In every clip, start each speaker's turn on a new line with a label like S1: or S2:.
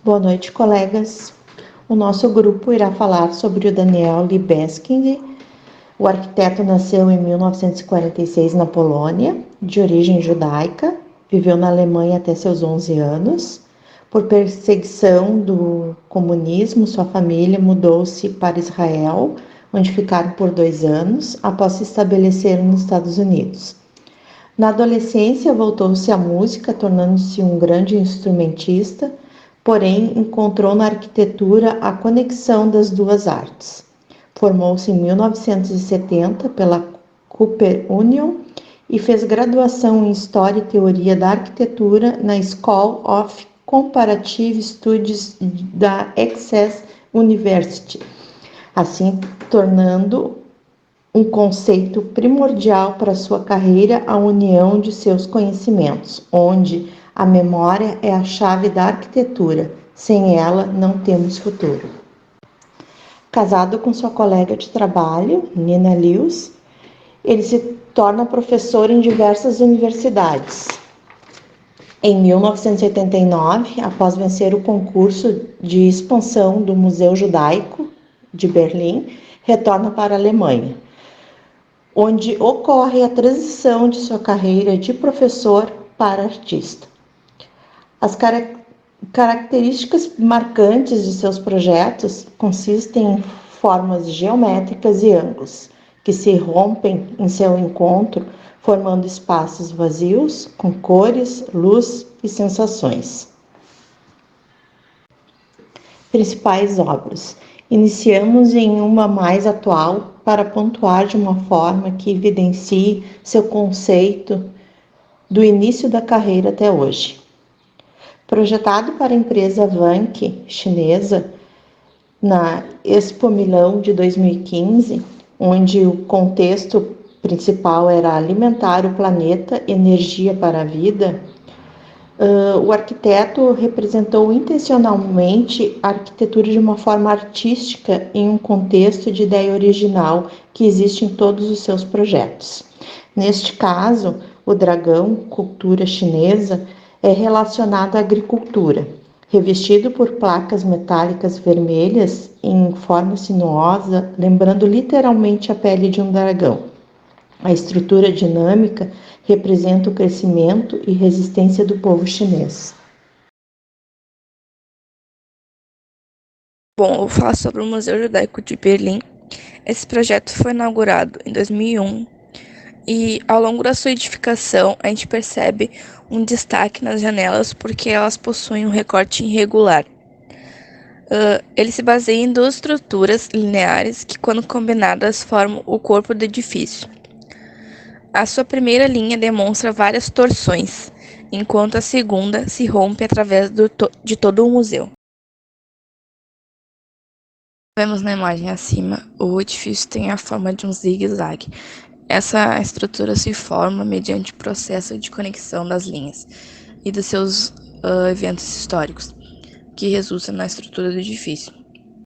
S1: Boa noite, colegas. O nosso grupo irá falar sobre o Daniel Libeskind. O arquiteto nasceu em 1946 na Polônia, de origem judaica, viveu na Alemanha até seus 11 anos. Por perseguição do comunismo, sua família mudou-se para Israel, onde ficaram por 2 anos, após se estabelecer nos Estados Unidos. Na adolescência, voltou-se à música, tornando-se um grande instrumentista, porém encontrou na arquitetura a conexão das duas artes. Formou-se em 1970 pela Cooper Union e fez graduação em História e Teoria da Arquitetura na School of Comparative Studies da Access University, assim tornando um conceito primordial para sua carreira a união de seus conhecimentos, onde a memória é a chave da arquitetura. Sem ela, não temos futuro. Casado com sua colega de trabalho, Nina Lewis, ele se torna professor em diversas universidades. Em 1989, após vencer o concurso de expansão do Museu Judaico de Berlim, retorna para a Alemanha, onde ocorre a transição de sua carreira de professor para artista. As características marcantes de seus projetos consistem em formas geométricas e ângulos, que se rompem em seu encontro, formando espaços vazios com cores, luz e sensações. Principais obras. Iniciamos em uma mais atual para pontuar de uma forma que evidencie seu conceito do início da carreira até hoje. Projetado para a empresa Vanke chinesa na Expo Milão de 2015, onde o contexto principal era alimentar o planeta, energia para a vida, o arquiteto representou intencionalmente a arquitetura de uma forma artística em um contexto de ideia original que existe em todos os seus projetos. Neste caso, o dragão, cultura chinesa, é relacionado à agricultura, revestido por placas metálicas vermelhas em forma sinuosa, lembrando literalmente a pele de um dragão. A estrutura dinâmica representa o crescimento e resistência do povo chinês.
S2: Bom, eu vou falar sobre o Museu Judaico de Berlim. Esse projeto foi inaugurado em 2001 e ao longo da sua edificação a gente percebe um destaque nas janelas porque elas possuem um recorte irregular. Ele se baseia em duas estruturas lineares que, quando combinadas, formam o corpo do edifício. A sua primeira linha demonstra várias torções, enquanto a segunda se rompe através de todo o museu. Vemos na imagem acima, o edifício tem a forma de um zigue-zague. Essa estrutura se forma mediante o processo de conexão das linhas e dos seus eventos históricos, que resulta na estrutura do edifício.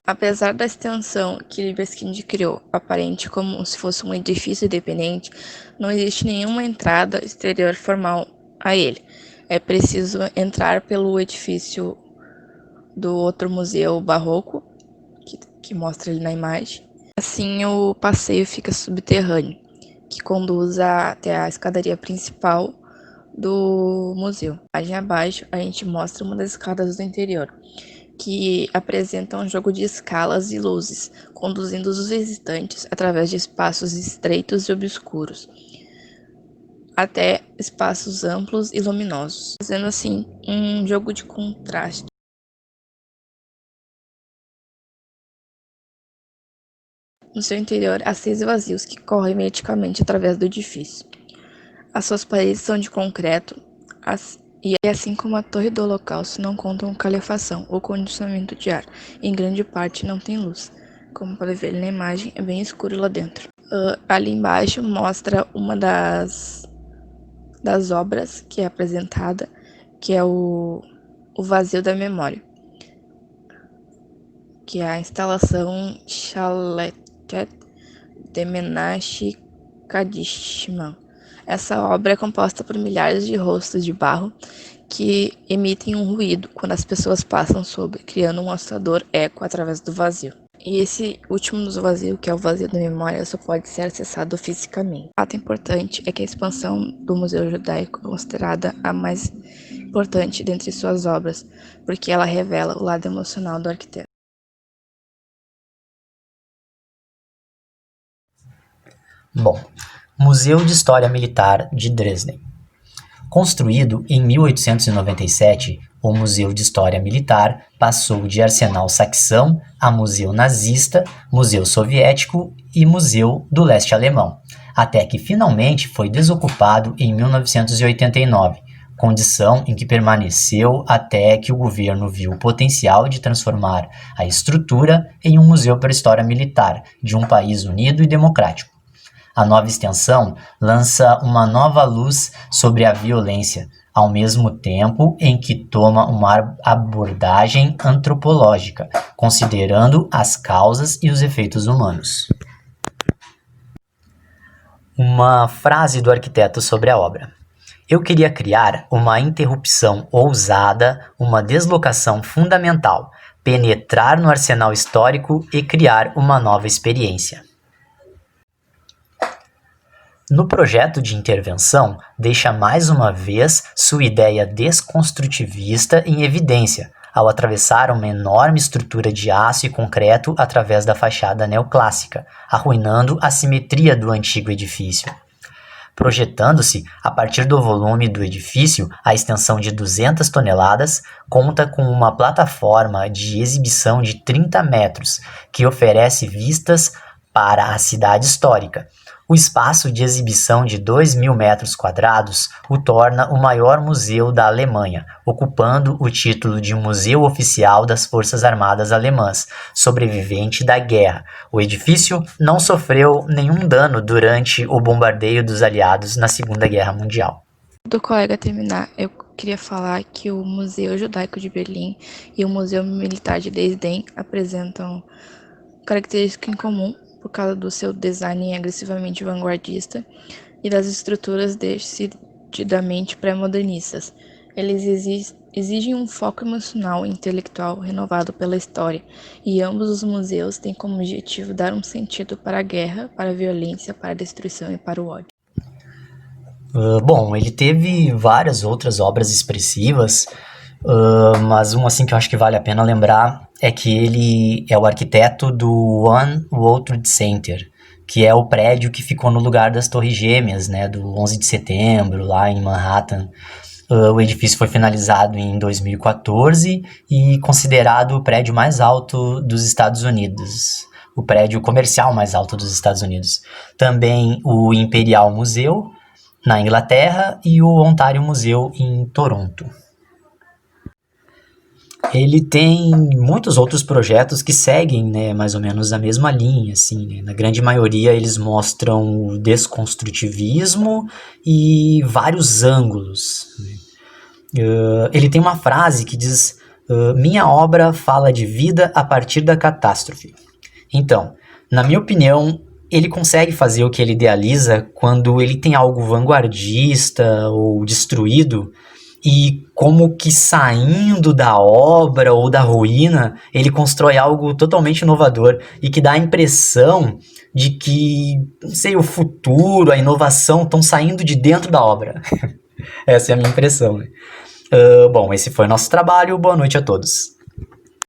S2: Apesar da extensão que Libeskind criou, aparente como se fosse um edifício independente, não existe nenhuma entrada exterior formal a ele. É preciso entrar pelo edifício do outro museu barroco, que mostra ali na imagem. Assim, o passeio fica subterrâneo, que conduz até a escadaria principal do museu. Na imagem abaixo, a gente mostra uma das escadas do interior, que apresenta um jogo de escalas e luzes, conduzindo os visitantes através de espaços estreitos e obscuros, até espaços amplos e luminosos, fazendo assim um jogo de contraste. No seu interior, há 6 vazios que correm verticalmente através do edifício. As suas paredes são de concreto, e assim como a torre do holocausto não contam com calefação ou condicionamento de ar, em grande parte não tem luz. Como pode ver na imagem, é bem escuro lá dentro. Ali embaixo mostra uma das obras que é apresentada, que é o vazio da memória, que é a instalação Shalechet de Menachem Kadishman. Essa obra é composta por milhares de rostos de barro que emitem um ruído quando as pessoas passam sobre, criando um assustador eco através do vazio. E esse último do vazio, que é o vazio da memória, só pode ser acessado fisicamente. Um fato importante é que a expansão do Museu Judaico é considerada a mais importante dentre suas obras, porque ela revela o lado emocional do arquiteto.
S3: Bom, Museu de História Militar de Dresden. Construído em 1897, o Museu de História Militar passou de arsenal saxão a museu nazista, museu soviético e museu do leste alemão, até que finalmente foi desocupado em 1989, condição em que permaneceu até que o governo viu o potencial de transformar a estrutura em um museu para a história militar de um país unido e democrático. A nova extensão lança uma nova luz sobre a violência, ao mesmo tempo em que toma uma abordagem antropológica, considerando as causas e os efeitos humanos. Uma frase do arquiteto sobre a obra. Eu queria criar uma interrupção ousada, uma deslocação fundamental, penetrar no arsenal histórico e criar uma nova experiência. No projeto de intervenção, deixa mais uma vez sua ideia desconstrutivista em evidência, ao atravessar uma enorme estrutura de aço e concreto através da fachada neoclássica, arruinando a simetria do antigo edifício. Projetando-se, a partir do volume do edifício, a extensão de 200 toneladas, conta com uma plataforma de exibição de 30 metros, que oferece vistas para a cidade histórica. O espaço de exibição de 2.000 metros quadrados o torna o maior museu da Alemanha, ocupando o título de Museu Oficial das Forças Armadas Alemãs, sobrevivente da guerra. O edifício não sofreu nenhum dano durante o bombardeio dos aliados na Segunda Guerra Mundial.
S2: Do colega terminar, eu queria falar que o Museu Judaico de Berlim e o Museu Militar de Dresden apresentam características em comum, por causa do seu design agressivamente vanguardista e das estruturas decididamente pré-modernistas. Eles exigem um foco emocional e intelectual renovado pela história, e ambos os museus têm como objetivo dar um sentido para a guerra, para a violência, para a destruição e para o ódio.
S3: Bom, ele teve várias outras obras expressivas, mas uma assim que eu acho que vale a pena lembrar é que ele é o arquiteto do One World Trade Center, que é o prédio que ficou no lugar das Torres Gêmeas, né, do 11 de setembro, lá em Manhattan. O edifício foi finalizado em 2014 e considerado o prédio mais alto dos Estados Unidos, o prédio comercial mais alto dos Estados Unidos. Também o Imperial Museu, na Inglaterra, e o Ontário Museu, em Toronto. Ele tem muitos outros projetos que seguem, né, mais ou menos a mesma linha, assim, né? Na grande maioria eles mostram o desconstrutivismo e vários ângulos, né? Ele tem uma frase que diz: minha obra fala de vida a partir da catástrofe. Então, na minha opinião, ele consegue fazer o que ele idealiza quando ele tem algo vanguardista ou destruído, e como que saindo da obra ou da ruína, ele constrói algo totalmente inovador e que dá a impressão de que, não sei, o futuro, a inovação estão saindo de dentro da obra. Essa é a minha impressão, né? Bom, esse foi o nosso trabalho. Boa noite a todos.